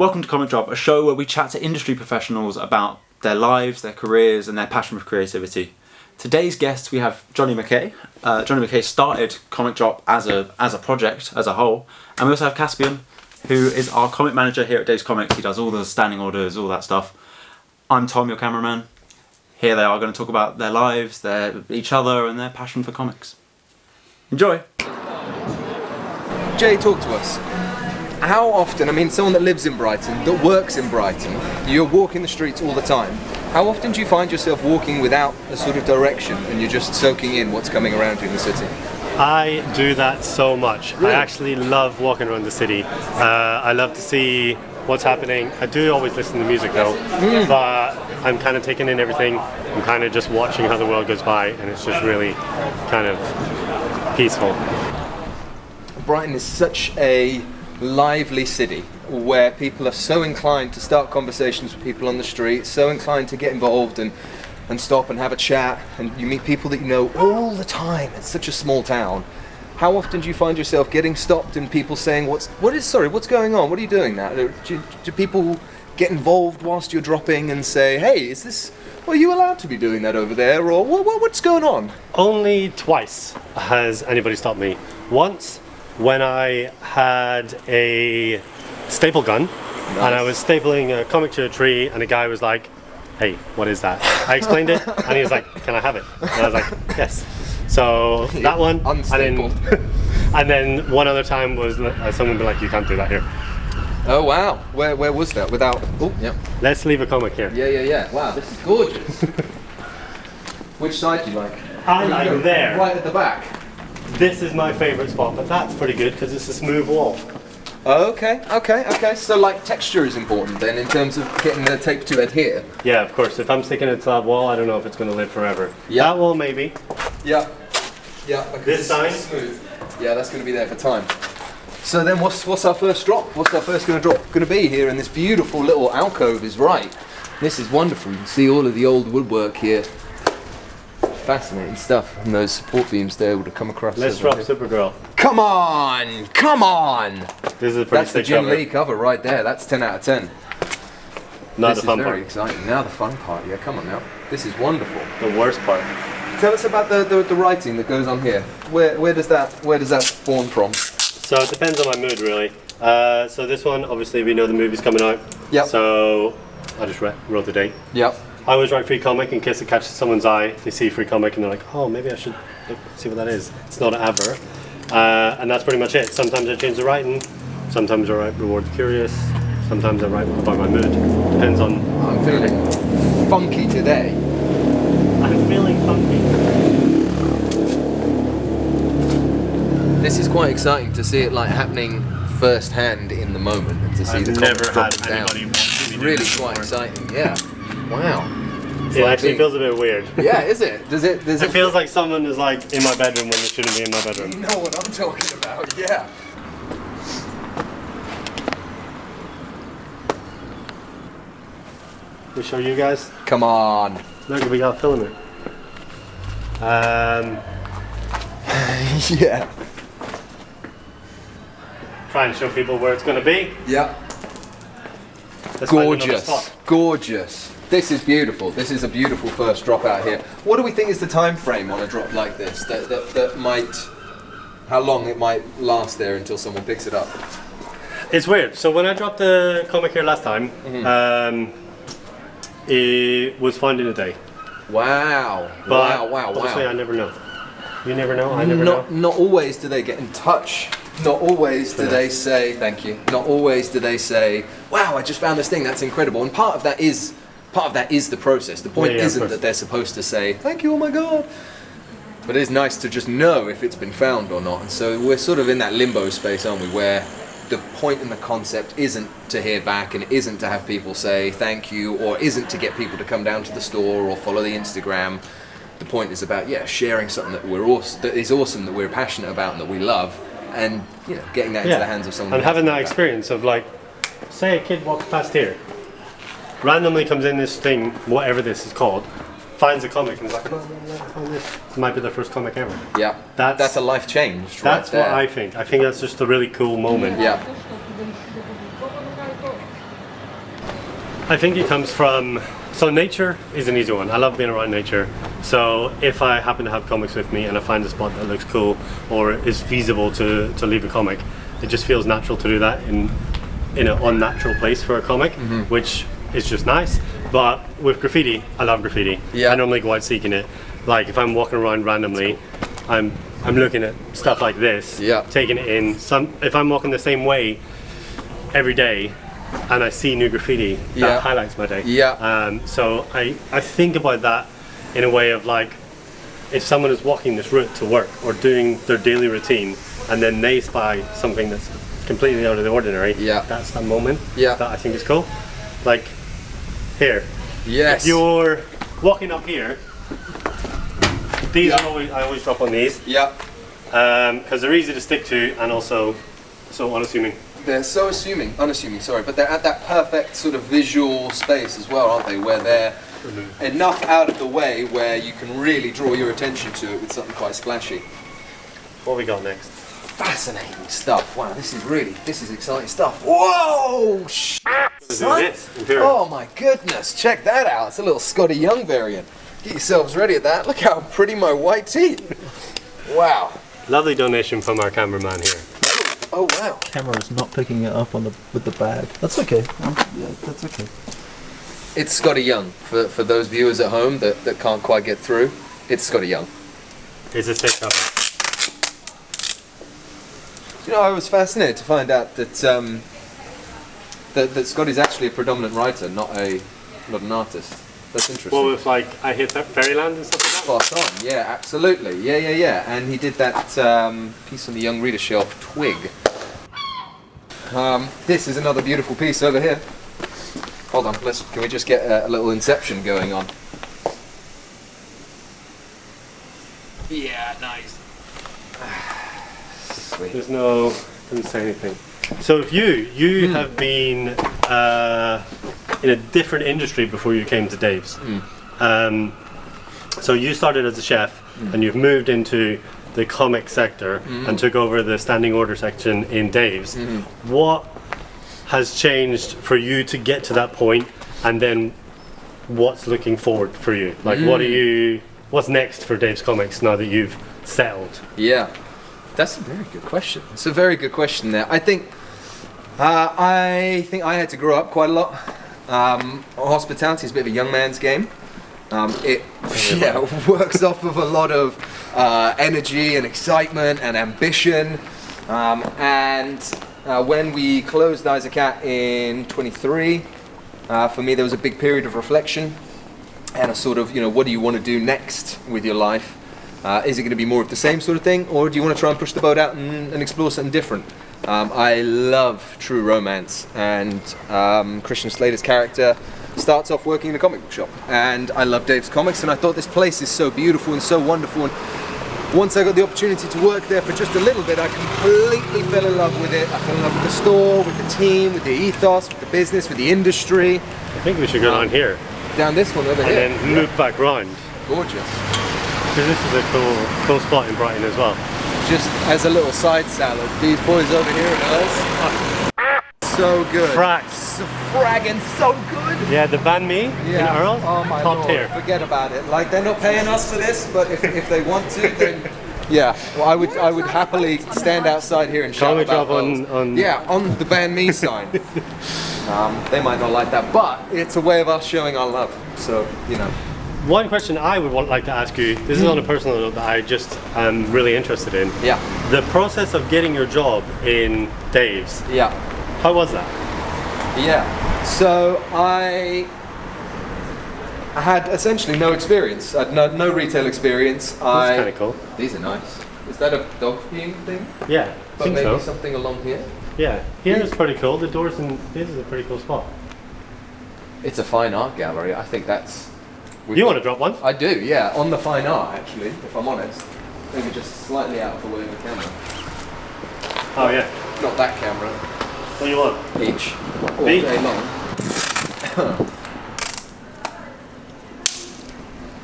Welcome to ComicDrop, a show where we chat to industry professionals about their lives, their careers, and their passion for creativity. Today's guest, we have Jonny Mckay. Jonny Mckay started ComicDrop as a project, as a whole. And we also have Caspian, who is our comic manager here at Dave's Comics. He does all the standing orders, all that stuff. I'm Tom, your cameraman. Here they are going to talk about their lives, each other, and their passion for comics. Enjoy! Jay, talk to us. How often, I mean, someone that lives in Brighton, that works in Brighton, you're walking the streets all the time. How often do you find yourself walking without a sort of direction and you're just soaking in what's coming around you in the city? I do that so much. Really? I actually love walking around the city. I love to see what's happening. I do always listen to music though, but I'm kind of taking in everything. I'm kind of just watching how the world goes by, and it's just really kind of peaceful. Brighton is such a lively city where people are so inclined to start conversations with people on the street, so inclined to get involved and stop and have a chat, and you meet people that you know all the time. It's such a small town. How often do you find yourself getting stopped and people saying, what's going on? What are you doing now? Do people get involved whilst you're dropping and say, hey, are you allowed to be doing that over there, or what's going on? Only twice has anybody stopped me. Once, when I had a staple gun, and I was stapling a comic to a tree, and a guy was like, hey, what is that? I explained it, and he was like, can I have it? And I was like, yes. So that one, and then one other time was someone be like, you can't do that here. Oh wow, where was that? Let's leave a comic here. Yeah. Wow, this is gorgeous. Which side do you like? I like there. Right at the back. This is my favourite spot, but that's pretty good because it's a smooth wall. Okay. So like texture is important then in terms of getting the tape to adhere. Yeah, of course. If I'm sticking it to that wall, I don't know if it's going to live forever. Yeah. That wall maybe. Yeah. This sign? Smooth. Yeah, that's going to be there for time. So then what's our first drop? What's our first drop going to be here in this beautiful little alcove is right. This is wonderful. You can see all of the old woodwork here. Fascinating stuff. And those support beams there would have come across. Let's drop Supergirl. Come on! This is a pretty That's the sick Jim cover. Lee cover right there. That's 10 out of 10. Not This the fun is very part. exciting. Now the fun part. Yeah, come on now. This is wonderful. The worst part. Tell us about the writing that goes on here. Where does that spawn from? So it depends on my mood, really. So this one, obviously, we know the movie's coming out. Yep. So I just wrote the date. Yep. I always write free comic in case it catches someone's eye. They see free comic and they're like, oh, maybe I should see what that is. It's not an advert. And that's pretty much it. Sometimes I change the writing. Sometimes I write reward the curious. Sometimes I write by my mood. Depends on. I'm feeling funky today. I'm feeling funky. This is quite exciting to see it like happening firsthand in the moment and to see the never comics had dropping down. anybody want to It's be really doing quite that before. exciting. Yeah. Wow. It actually feels a bit weird. Yeah, is it? Does it? It feels like someone is like in my bedroom when they shouldn't be in my bedroom. You know what I'm talking about? Yeah. We show you guys. Come on. Look, we got film it. Yeah. Try and show people where it's going to be. Yeah. Let's find another Gorgeous. spot. Gorgeous. This is beautiful. This is a beautiful first drop out here. What do we think is the time frame on a drop like this? That might. How long it might last there until someone picks it up? It's weird. So when I dropped the comic here last time, it was found in a day. Wow. But wow. obviously I never know. You never know, I never know. Not always do they get in touch. Not always do they say, thank you. Not always do they say, wow, I just found this thing, that's incredible. And part of that is the process. The point isn't that they're supposed to say, thank you, oh my God. But it is nice to just know if it's been found or not. And so we're sort of in that limbo space, aren't we, where the point and the concept isn't to hear back and isn't to have people say thank you, or isn't to get people to come down to the store or follow the Instagram. The point is about sharing something that is awesome, that we're passionate about and that we love, and getting that into the hands of someone. And having that experience of like, say a kid walks past here, randomly comes in this thing, whatever this is called, finds a comic and is like, oh, I found this. This might be their first comic ever. Yeah, that's a life change. That's what I think. I think that's just a really cool moment. Yeah. I think it comes from, so nature is an easy one. I love being around nature. So if I happen to have comics with me and I find a spot that looks cool or is feasible to leave a comic, it just feels natural to do that in an unnatural place for a comic, which is just nice. But with graffiti, I love graffiti. Yeah. I normally go out seeking it. Like if I'm walking around randomly, I'm looking at stuff like this, taking it in. If I'm walking the same way every day and I see new graffiti, that highlights my day. So I think about that in a way of like, if someone is walking this route to work or doing their daily routine and then they spy something that's completely out of the ordinary, that's that moment that I think is cool. Like here, if you're walking up here, these are always, I always drop on these, because they're easy to stick to and also so unassuming. They're so unassuming, sorry, but they're at that perfect sort of visual space as well, aren't they? Where they're enough out of the way where you can really draw your attention to it with something quite splashy. What we got next? Fascinating stuff. Wow, this is exciting stuff. Whoa! Son. Oh my goodness, check that out. It's a little Scotty Young variant. Get yourselves ready at that. Look how pretty my white teeth. Wow. Lovely donation from our cameraman here. Oh wow. Camera's not picking it up with the bag. That's okay. Yeah, that's okay. It's Scotty Young for those viewers at home that can't quite get through. It's Scotty Young. It's a sick cover. You know, I was fascinated to find out that that Scotty's actually a predominant writer, not an artist. That's interesting. Well, with like I Hit Fairyland and stuff like that. Spot on. Yeah, absolutely. Yeah. And he did that piece on the Young Reader shelf, Twig. This is another beautiful piece over here. Hold on, can we just get a little inception going on? Yeah, nice. Sweet. There's no, didn't say anything. So if you have been in a different industry before you came to Dave's. So you started as a chef and you've moved into the comic sector and took over the standing order section in Dave's. What has changed for you to get to that point, and then what's looking forward for you? Like what's next for Dave's Comics now that you've settled? Yeah, that's a very good question. It's a very good question there. I think I had to grow up quite a lot. Hospitality is a bit of a young man's game. It works off of a lot of energy and excitement and ambition. When we closed Eyes of Cat in 23, for me there was a big period of reflection and a sort of, what do you want to do next with your life? Is it going to be more of the same sort of thing, or do you want to try and push the boat out and explore something different? I love true romance, and Christian Slater's character starts off working in a comic book shop, and I love Dave's Comics, and I thought this place is so beautiful and so wonderful, and once I got the opportunity to work there for just a little bit, I completely fell in love with it. I fell in love with the store, with the team, with the ethos, with the business, with the industry. I think we should go down here. Down this one over here. And then loop back round. Gorgeous. Because this is a cool spot in Brighton as well. Just as a little side salad, these boys over here at us. So good. Frags. Fragging so good. Yeah, the banh mi in Earls, oh my top Lord. tier. Forget about it. Like, they're not paying us for this, but if they want to, then yeah. Well, I would happily stand outside here and shout about ComicDrop on the banh mi sign. They might not like that, but it's a way of us showing our love. So One question I would like to ask you, this is on a personal note that I just am really interested in. Yeah. The process of getting your job in Dave's. Yeah. How was that? Yeah. So I had essentially no experience. I had no retail experience. That's kind of cool. These are nice. Is that a dog peeing thing? Yeah, But think maybe so. something along here? Yeah, here is pretty cool. The doors in this is a pretty cool spot. It's a fine art gallery. I think that's... You want to drop one? I do, yeah. On the fine art, actually, if I'm honest. Maybe just slightly out of the way of the camera. Oh yeah. Not that camera. What do you want? Each. All Me? day long.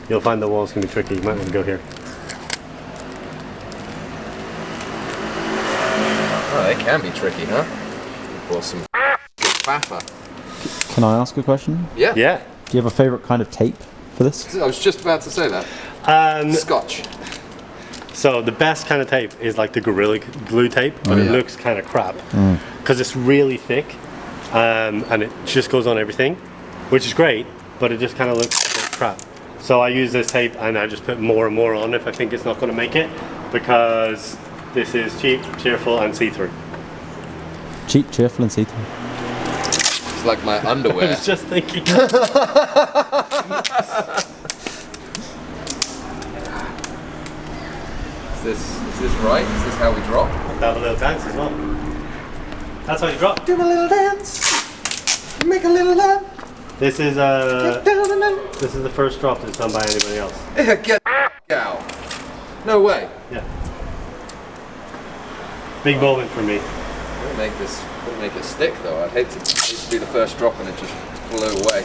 You'll find the walls can be tricky. You might want to go here. Oh, they can be tricky, huh? Or some good faffa. Can I ask a question? Yeah. Yeah. Do you have a favourite kind of tape for this? I was just about to say that. Scotch. So the best kind of tape is like the Gorilla Glue tape, but it looks kind of crap because it's really thick and it just goes on everything, which is great, but it just kind of looks a bit crap. So I use this tape and I just put more and more on if I think it's not going to make it, because this is cheap, cheerful, and see-through. Cheap, cheerful, and see-through. It's like my underwear. I was just thinking. Is this right? Is this how we drop? Have a little dance as well. That's how you drop. Do a little dance. Make a little love. This is the first drop that's done by anybody else. Get out. No way. Yeah. Big moment for me. Wouldn't make it stick though. I'd hate to be the first drop and it just flew away.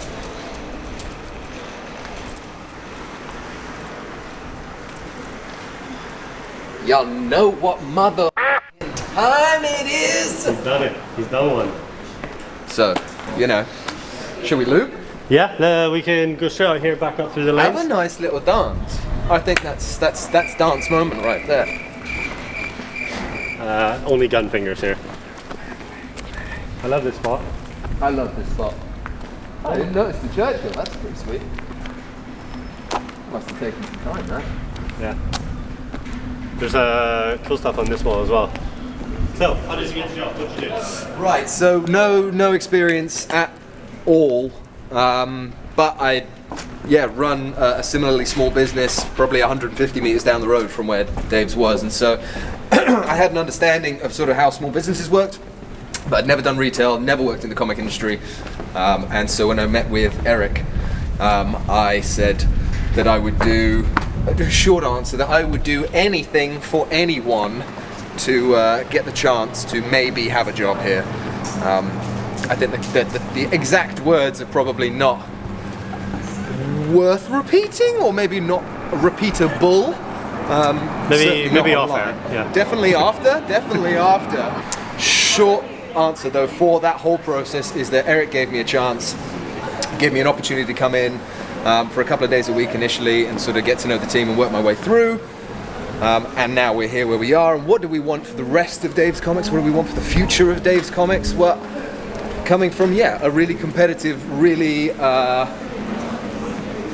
Y'all know what mother time it is. He's done it. He's done one. So, you know, should we loop? Yeah, we can go straight out here, back up through the Have a lanes. nice little dance. I think that's dance moment right there. Only gun fingers here. I love this spot. I love this spot. I didn't notice the church though. That's pretty sweet. Must have taken some time, that. Yeah. There's cool stuff on this wall as well. So, how did you get the job? What did you do? Right, so no experience at all, but I run a similarly small business, probably 150 meters down the road from where Dave's was, and so I had an understanding of sort of how small businesses worked, but I'd never done retail, never worked in the comic industry, and so when I met with Eric, I said that I would do, a short answer, that I would do anything for anyone to get the chance to maybe have a job here. I think that the exact words are probably not worth repeating, or maybe not repeatable. Maybe off air. Yeah. Definitely after. Short answer though for that whole process is that Eric gave me a chance, gave me an opportunity to come in for a couple of days a week initially and sort of get to know the team and work my way through. And now we're here where we are. And what do we want for the rest of Dave's Comics? What do we want for the future of Dave's Comics? Well, coming from, a really competitive, really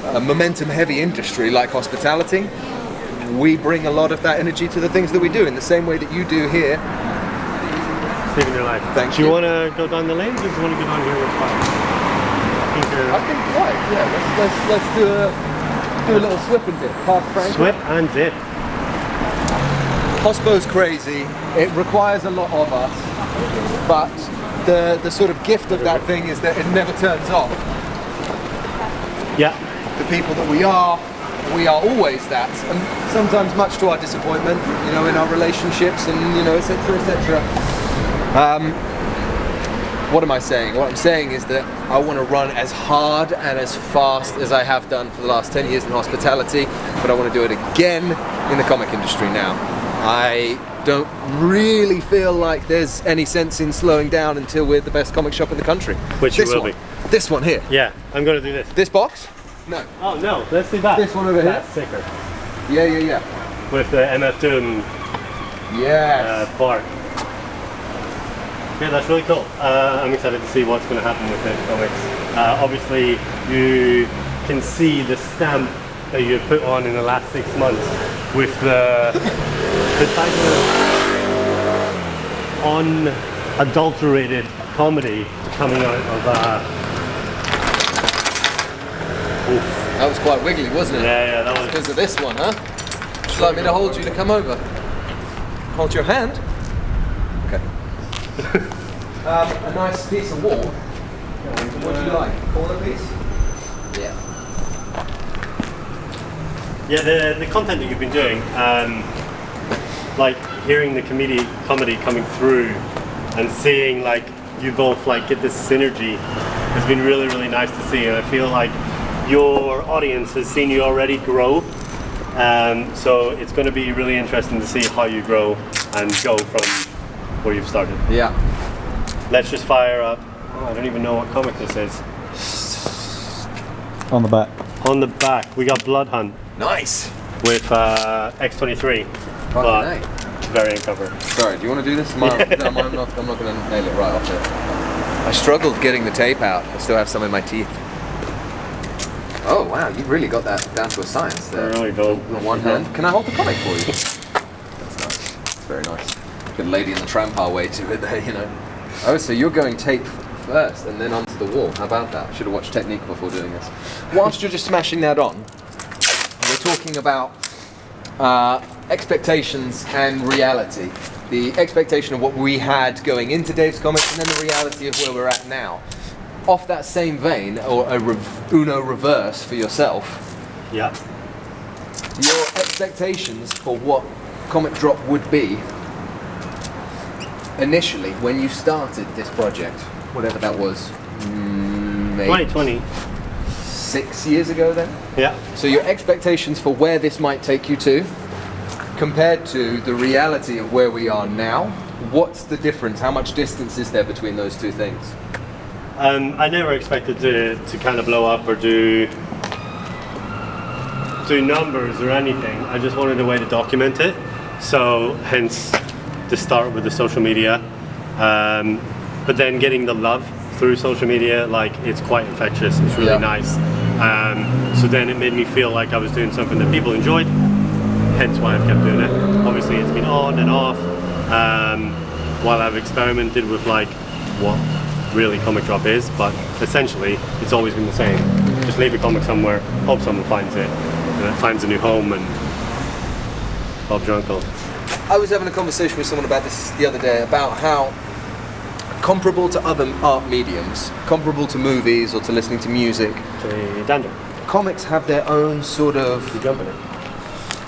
momentum-heavy industry like hospitality, we bring a lot of that energy to the things that we do in the same way that you do here. Saving your life. Thank you. you. Do you want to go down the lanes, or do you want to go down here with fire? I think right, yeah. Let's do a little swip and dip. Past Frank. Swip and dip. Hospo's crazy. It requires a lot of us, but the sort of gift of that thing is that it never turns off. Yeah. The people that we are always that, and sometimes much to our disappointment, in our relationships and etc. What am I saying? What I'm saying is that I want to run as hard and as fast as I have done for the last 10 years in hospitality, but I want to do it again in the comic industry now. I don't really feel like there's any sense in slowing down until we're the best comic shop in the country. Which you will be. This one here. Yeah, I'm going to do this. This box? No. Oh no, let's do that. This one over here? That's sicker. Yeah. With the MF Doom bar. Yeah, that's really cool. I'm excited to see what's going to happen with the comics. Obviously, you can see the stamp that you put on in the last 6 months with the title of unadulterated comedy coming out of. That was quite wiggly, wasn't it? Yeah, that was. Because of this one, huh? Would you like me to hold you to come over? Hold your hand? Okay. A nice piece of wall. What do you like? Corner piece? Yeah. Yeah, the content that you've been doing, like hearing the comedy coming through and seeing like you both like get this synergy has been really, really nice to see, and I feel like your audience has seen you already grow, so it's going to be really interesting to see how you grow and go from where you've started. Yeah. Let's just fire up Oh, I don't even know what comic this is. On the back. On the back, we got Blood Hunt Nice. with X23, but variant cover. Sorry, do you want to do this? No, I'm not going to nail it right off it. I struggled getting the tape out. I still have some in my teeth. Oh wow, you've really got that down to a science there. I really don't. On one hand, can I hold the comic for you? That's nice. It's very nice. Good Lady in the Tramp our way to it there, you know. Oh, so you're going tape first and then onto the wall. How about that? Should have watched technique before doing this. Whilst you're just smashing that on, we're talking about expectations and reality. The expectation of what we had going into Dave's Comics and then the reality of where we're at now. Off that same vein, or a Uno reverse for yourself, Yeah. your expectations for what Comic Drop would be initially when you started this project, whatever that was, maybe 2020. 6 years ago then? Yeah. So your expectations for where this might take you to, compared to the reality of where we are now, what's the difference? How much distance is there between those two things? I never expected to kind of blow up or do numbers or anything. I just wanted a way to document it. So hence the start with the social media. But then getting the love through social media, like it's quite infectious. It's really nice. So then it made me feel like I was doing something that people enjoyed. Hence why I've kept doing it. Obviously it's been on and off while I've experimented with like what really Comic Drop is, but essentially it's always been the same. Just leave a comic somewhere, hope someone finds it, and it finds a new home, and Bob's your uncle. I was having a conversation with someone about this the other day, about how comparable to other art mediums, comparable to movies or to listening to music, Dander. comics have their own sort of... You jumping it?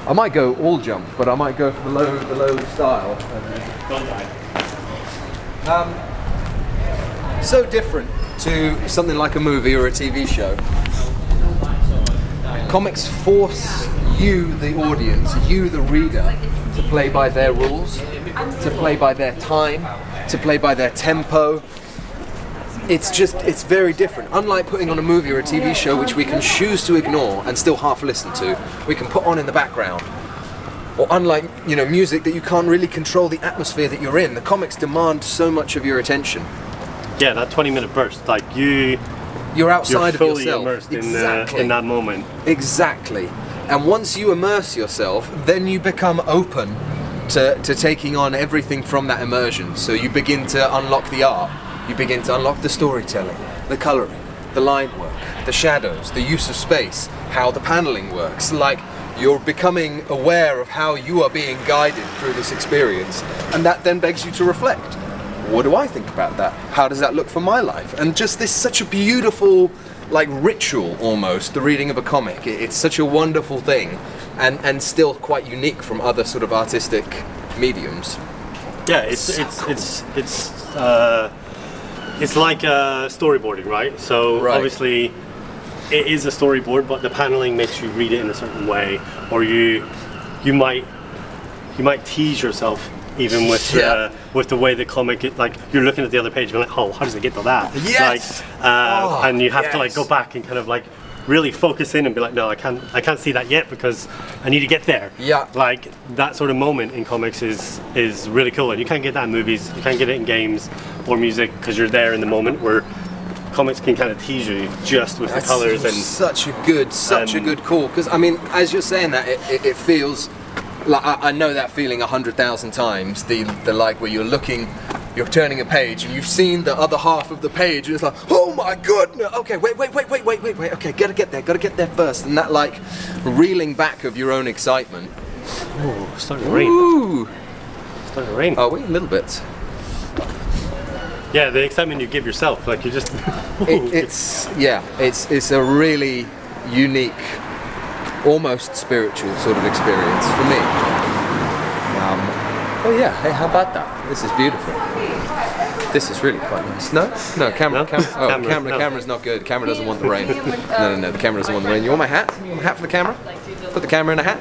I might go all jump, but I might go for the low style. So different to something like a movie or a TV show. Comics force you, the audience, you, the reader, to play by their rules, to play by their time, to play by their tempo. It's very different. Unlike putting on a movie or a TV show, which we can choose to ignore and still half listen to, we can put on in the background. Or unlike, music that you can't really control the atmosphere that you're in, the comics demand so much of your attention. Yeah, that 20-minute burst, like You're outside you're fully of yourself. immersed Exactly. in that moment. Exactly. And once you immerse yourself, then you become open to taking on everything from that immersion. So you begin to unlock the art, you begin to unlock the storytelling, the colouring, the line work, the shadows, the use of space, how the paneling works. Like, you're becoming aware of how you are being guided through this experience, and that then begs you to reflect. What do I think about that? How does that look for my life? And just this such a beautiful, like, ritual almost, the reading of a comic. It's such a wonderful thing, and still quite unique from other sort of artistic mediums. Yeah, it's like storyboarding, right? So obviously it is a storyboard, but the paneling makes you read it in a certain way, or you might tease yourself even with the way the comic, like you're looking at the other page and like, oh, how does it get to that? Yes. Like, and you have to like go back and kind of like really focus in and be like, no, I can't see that yet because I need to get there. Yeah. Like that sort of moment in comics is really cool, and you can't get that in movies, you can't get it in games or music because you're there in the moment, where comics can kind of tease you just with the colors. And such a good call, because I mean, as you're saying that, it feels like I know that feeling 100,000 times. The like where you're turning a page and you've seen the other half of the page and it's like, oh my goodness, okay, wait, okay, gotta get there first, and that like reeling back of your own excitement. Oh, it's starting to rain. Ooh. It's starting to rain. Are we? A little bit. Yeah, the excitement you give yourself, like you just. It's a really unique, almost spiritual sort of experience for me. Oh yeah, hey, how about that? This is beautiful. This is really quite nice. No, camera's not good. Camera doesn't want the rain. No, the camera doesn't want the rain. You want my hat? You want my hat for the camera? Put the camera in a hat?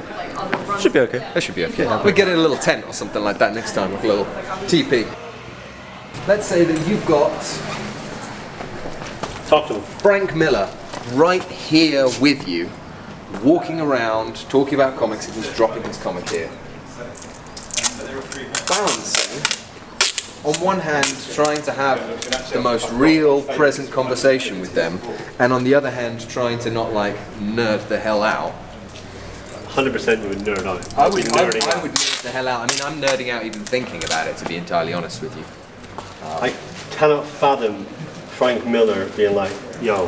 Should be okay. That should be okay. We'll get in a little tent or something like that next time with a little TP. Let's say that you've got Talk to them. Frank Miller, right here with you, walking around, talking about comics, and just dropping his comic here. Balancing, on one hand, trying to have the most real, present conversation with them, and on the other hand, trying to not like nerd the hell out. 100% you would nerd out. I would nerd the hell out. I mean, I'm nerding out even thinking about it, to be entirely honest with you. I cannot fathom Frank Miller being like, yo,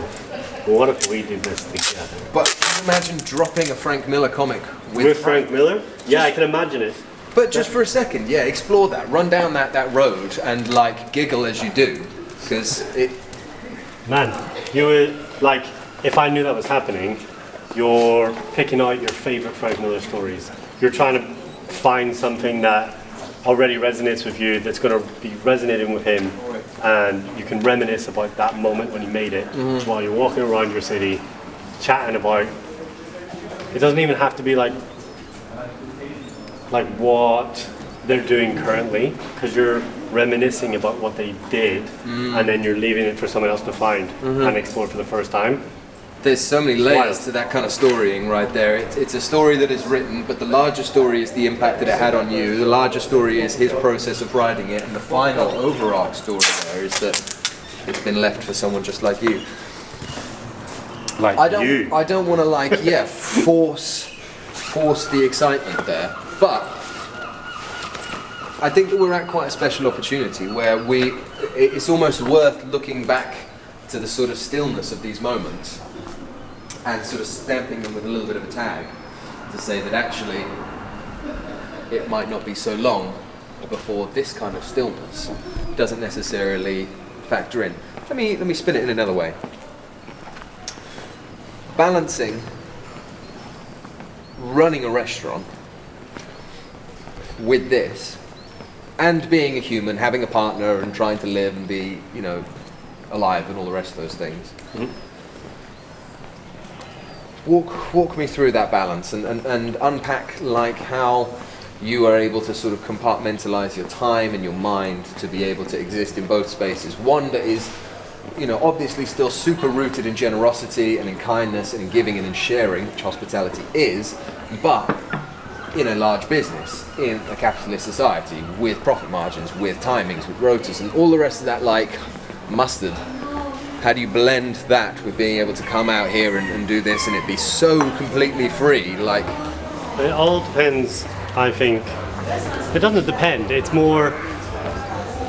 what if we do this together? But can you imagine dropping a Frank Miller comic With Frank Miller? Yeah, I can imagine it. But just for a second, yeah, explore that. Run down that road and like giggle as you do, because it. Man, you would like if I knew that was happening. You're picking out your favorite Frank Miller stories. You're trying to find something that already resonates with you, that's going to be resonating with him, and you can reminisce about that moment when he made it while you're walking around your city, chatting about. It doesn't even have to be like what they're doing currently, because you're reminiscing about what they did, and then you're leaving it for someone else to find and explore for the first time. There's so many layers to that kind of storying right there. It's a story that is written, but the larger story is the impact that it had on you. The larger story is his process of writing it, and the final overarch story there is that it's been left for someone just like you. Like I don't want to force the excitement there, but I think that we're at quite a special opportunity where it's almost worth looking back to the sort of stillness of these moments and sort of stamping them with a little bit of a tag to say that actually it might not be so long before this kind of stillness doesn't necessarily factor in. Let me spin it in another way. Balancing running a restaurant with this and being a human, having a partner and trying to live and be, alive and all the rest of those things. Walk me through that balance and unpack like how you are able to sort of compartmentalize your time and your mind to be able to exist in both spaces. One that is, obviously still super rooted in generosity and in kindness and in giving and in sharing, which hospitality is, but in a large business, in a capitalist society, with profit margins, with timings, with rotas and all the rest of that like mustard. How do you blend that with being able to come out here and do this and it be so completely free? Like, it all depends. I think it doesn't depend. It's more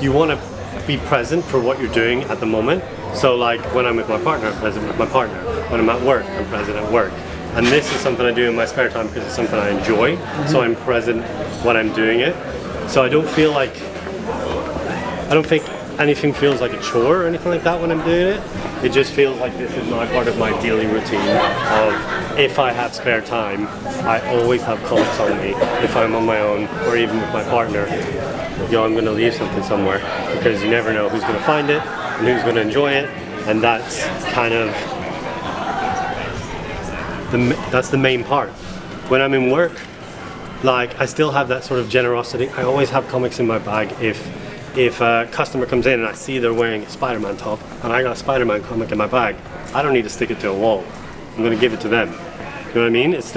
you want to be present for what you're doing at the moment. So like when I'm with my partner, I'm present with my partner. When I'm at work, I'm present at work. And this is something I do in my spare time because it's something I enjoy. So I'm present when I'm doing it. So I don't think anything feels like a chore or anything like that when I'm doing it. It just feels like this is now part of my daily routine of if I have spare time, I always have comics on me. If I'm on my own or even with my partner, I'm going to leave something somewhere because you never know who's going to find it and who's going to enjoy it, and that's kind of that's the main part. When I'm in work, like I still have that sort of generosity. I always have comics in my bag. If a customer comes in and I see they're wearing a Spider-Man top and I got a Spider-Man comic in my bag, I don't need to stick it to a wall. I'm going to give it to them. You know what I mean? It's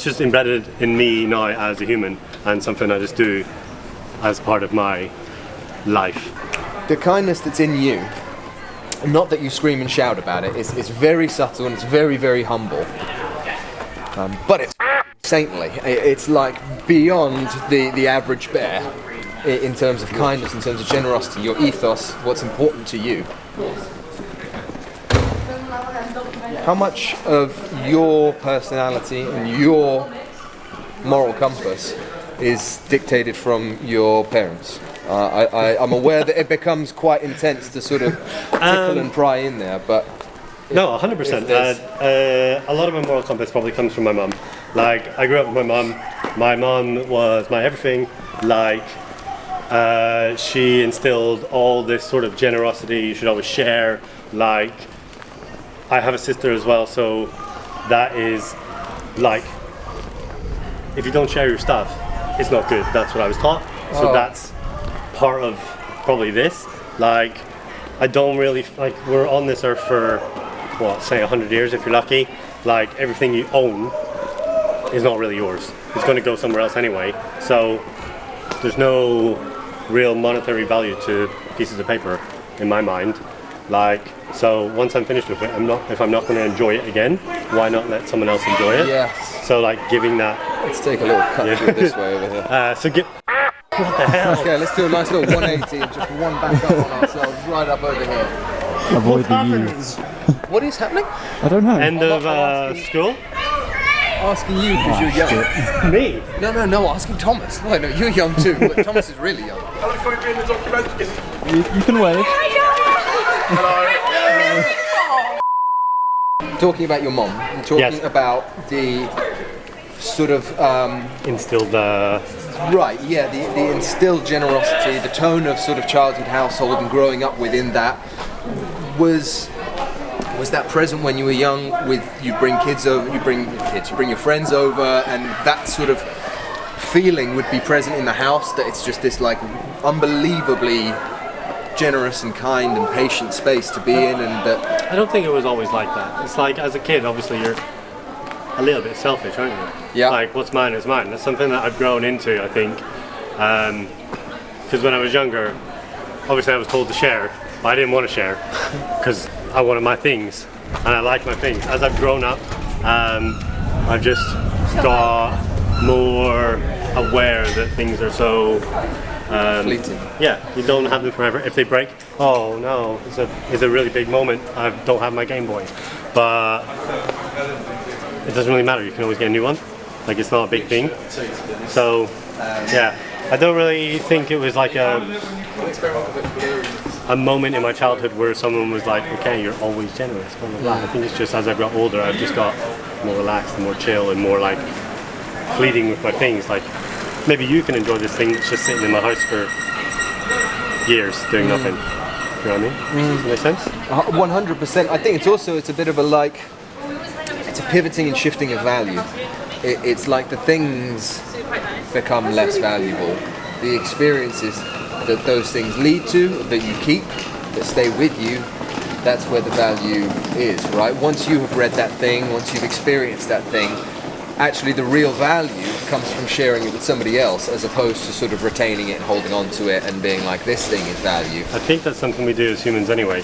just embedded in me now as a human and something I just do as part of my life. The kindness that's in you, not that you scream and shout about it, it's very subtle and it's very, very humble. But it's saintly. It's like beyond the average bear. In terms of kindness, in terms of generosity, your ethos, what's important to you. How much of your personality and your moral compass is dictated from your parents? I'm aware that it becomes quite intense to sort of tickle and pry in there, but... No, 100%. A lot of my moral compass probably comes from my mum. Like, I grew up with my mum. My mum was my everything. Like... she instilled all this sort of generosity. You should always share. Like, I have a sister as well, so that is like, if you don't share your stuff, it's not good. That's what I was taught. So that's part of probably this. Like, I don't really like. We're on this earth for what, say 100 years if you're lucky. Like everything you own is not really yours. It's going to go somewhere else anyway. So there's no real monetary value to pieces of paper in my mind. Like, so once I'm finished with it, if I'm not going to enjoy it again, why not let someone else enjoy it? Yes. So like giving that. Let's take a little cut through this way over here. So get. What the hell? Okay, let's do a nice little 180 and just one back up on ourselves, right up over here. Avoid the youths. What is happening? I don't know. End of school? Asking you because you're young. Me? No, asking Thomas. No, you're young too, but Thomas is really young. You can wave. Talking about your mom, and talking about the sort of Instilled right, yeah, the instilled generosity, the tone of sort of childhood household and growing up within that. Was that present when you were young? You bring your friends over, and that sort of feeling would be present in the house, that it's just this like unbelievably generous and kind and patient space to be in, and that I don't think it was always like that. It's like as a kid, obviously you're a little bit selfish, aren't you? Yeah. Like what's mine is mine. That's something that I've grown into, I think. Because when I was younger, obviously I was told to share, but I didn't want to share because I wanted my things and I like my things. As I've grown up, I've just got more aware that things are so fleeting. Yeah, you don't have them forever. If they break, oh no, it's a really big moment. I don't have my Game Boy, but it doesn't really matter. You can always get a new one. Like it's not a big thing. So yeah, I don't really think it was like a moment in my childhood where someone was like, okay, you're always generous, blah, blah, blah. I think it's just as I got older, I've just got more relaxed and more chill and more like fleeting with my things. Like maybe you can enjoy this thing that's just sitting in my house for years doing nothing. You know what I mean? Does that make sense? 100%. I think it's a bit of a it's a pivoting and shifting of value. It's like the things become less valuable. The experiences that those things lead to, that you keep, that stay with you, that's where the value is, right? Once you have read that thing, once you've experienced that thing, actually the real value comes from sharing it with somebody else, as opposed to sort of retaining it and holding on to it and being like, this thing is value. I think that's something we do as humans anyway.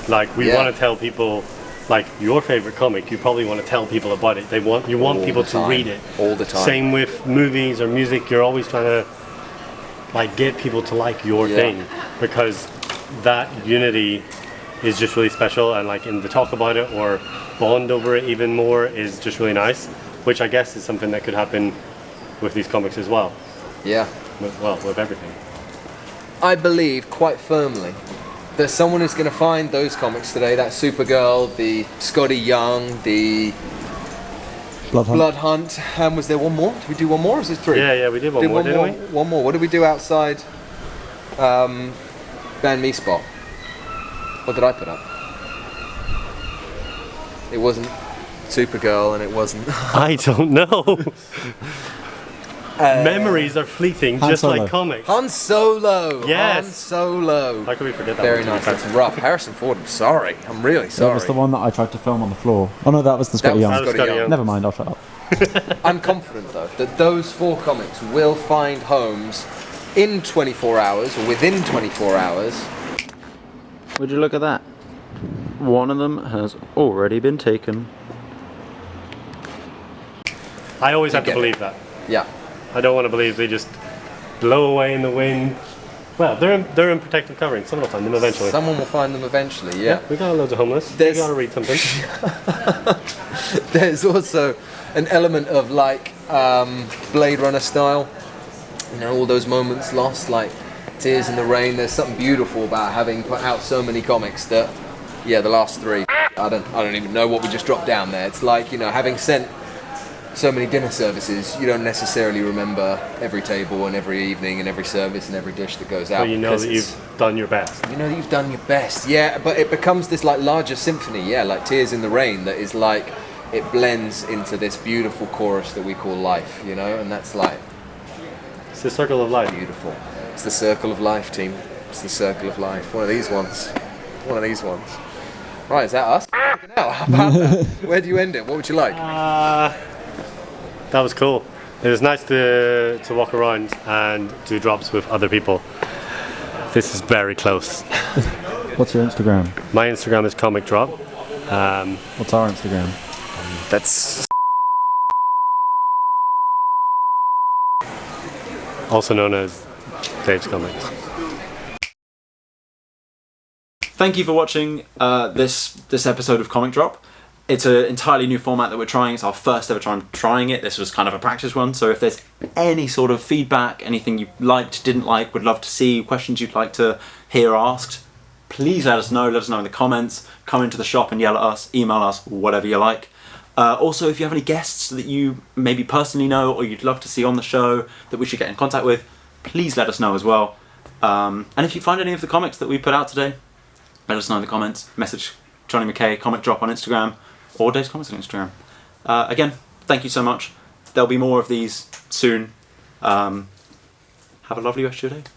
Like we want to tell people, like your favorite comic, you probably want to tell people about it. You want people to read it all the time. Same with movies or music. You're always trying to like get people to like your thing, because that unity is just really special, and like in the talk about it or bond over it even more is just really nice, which I guess is something that could happen with these comics as well. Yeah. With everything. I believe quite firmly that someone is going to find those comics today, that Supergirl, the Scotty Young, the Blood Hunt, and was there one more? Did we do one more, or is it three? Yeah, we did one more, didn't we? One more. What did we do outside Band Me Spot? What did I put up? It wasn't Supergirl, and it wasn't... I don't know. Memories are fleeting, just Solo. like comics. Han Solo! Yes. Han Solo! How could we forget that? Very nice. That's rough. Harrison Ford, I'm sorry. I'm really sorry. That was the one that I tried to film on the floor. Oh no, that was the Scotty was Young. the Scotty Young. Never mind, I'll shut up. I'm confident, though, that those 4 comics will find homes in 24 hours, or within 24 hours. Would you look at that? One of them has already been taken. I always have to get it. believe that. Yeah. I don't want to believe they just blow away in the wind. Well, they're in protective covering. Someone will find them eventually. Someone will find them eventually, yeah. We got loads of homeless. There's- You got to read something. There's also an element of like Blade Runner style. You know, all those moments lost, like Tears in the Rain. There's something beautiful about having put out so many comics that, yeah, the last 3. I don't even know what we just dropped down there. It's like, you know, having sent so many dinner services, you don't necessarily remember every table and every evening and every service and every dish that goes out. But you know that you've done your best. You know that you've done your best, yeah, but it becomes this like larger symphony, yeah, like Tears in the Rain, that is like, it blends into this beautiful chorus that we call life, you know, and that's like It's the circle of life. beautiful. It's the circle of life, team. It's the circle of life. One of these ones. One of these ones. Right, is that us? Fucking hell, how about that? Where do you end it? What would you like? That was cool. It was nice to walk around and do drops with other people. This is very close. What's your Instagram? My Instagram is ComicDrop. What's our Instagram? That's Also known as Dave's Comics. Thank you for watching this episode of Comic Drop. It's an entirely new format that we're trying. It's our first ever time trying it. This was kind of a practice one. So if there's any sort of feedback, anything you liked, didn't like, would love to see, questions you'd like to hear asked, please let us know. Let us know in the comments. Come into the shop and yell at us, email us, whatever you like. Also, if you have any guests that you maybe personally know or you'd love to see on the show that we should get in contact with, please let us know as well. And if you find any of the comics that we put out today, let us know in the comments. Message Jonny Mckay, Comic Drop on Instagram, or Dave's Comics on Instagram. Again, thank you so much. There'll be more of these soon. Have a lovely rest of your day.